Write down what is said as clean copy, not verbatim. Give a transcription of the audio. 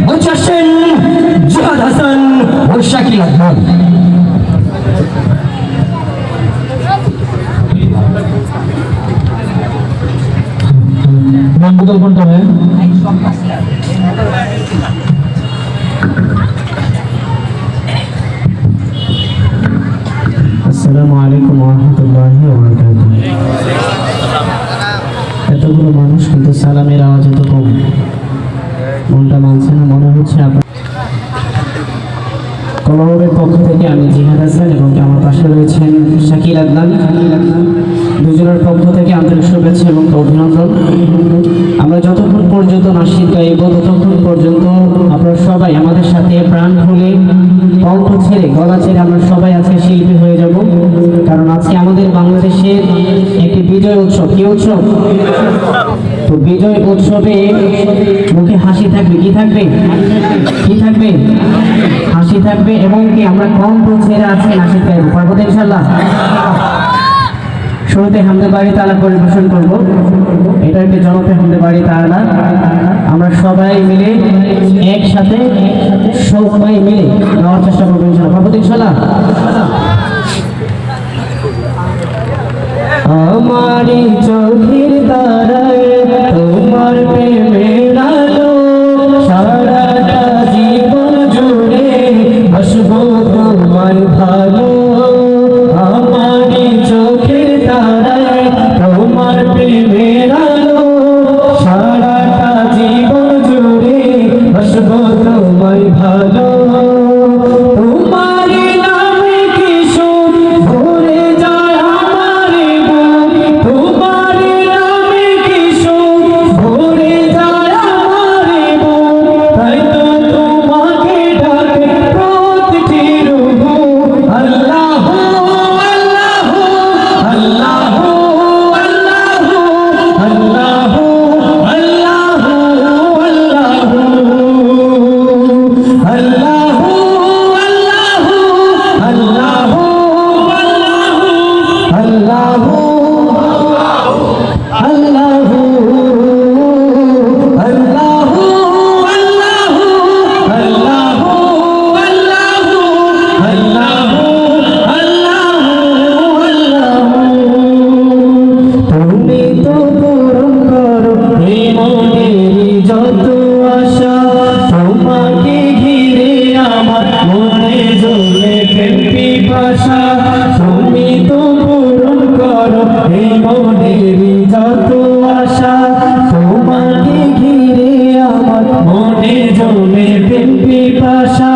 মঞ্চে আসছেন জিহাদ হাসান ও শাকিল আদনান। নাম বদল কোনটা হয়? আসসালামু আলাইকুম ওয়া রাহমাতুল্লাহি ওয়া বারাকাতুহু। এতগুলো মানুষ কিন্তু সালামের আওয়াজ এত কম, মনটা মানছে না। মনে হচ্ছে কলমের পক্ষ থেকে আমি জিহাদ হাসান এবং আমার পাশে রয়েছেন শাকিল আদনান, দুজনের পক্ষ থেকে আন্তরিক শুভেচ্ছা এবং অভিনন্দন। আমরা যতক্ষণ পর্যন্ত নাশিদ গাইব ততক্ষণ পর্যন্ত আপনারা সবাই আমাদের সাথে প্রাণ খুলে কণ্ঠ ছেড়ে গলা ছেড়ে আমরা সবাই আজকে শিল্পী হয়ে যাব, কারণ আজকে আমাদের বাংলাদেশের একটি বিজয় উৎসব। কি উৎসব? তো বিজয় উৎসবে মুখে হাসি থাকবে। কি থাকবে? কি থাকবে? হাসি থাকবে এবং কি আমরা কণ্ঠ ছেড়ে আজকে নাশিদ গাইব। পারবো তো ইনশাআল্লাহ? শুরুতে হামদে বাড়ি তাআলা পরিবেশন করব। এটা একটি জনতে হামদে বাড়ি তাআলা, আমরা সবাই মিলে একসাথে সবাই মিলে গাওয়ার চেষ্টা করবো ইনশাআল্লাহ। পারবো তো ইনশাআল্লাহ? আমারি চোখের তারায় তোমার প্রেমের আলো, সারাটা জীবন জুড়ে বসবো তোমার ভালো। আমারি চোখের তারায় তোমার প্রেমের আলো, সারাটা জীবন জুড়ে বসবো তোমার ভালো। তুমি তো পূরণ করো এই মনের যত আশা, তোমাকে ঘিরে আমার মনে জমে প্রেম পিপাসা।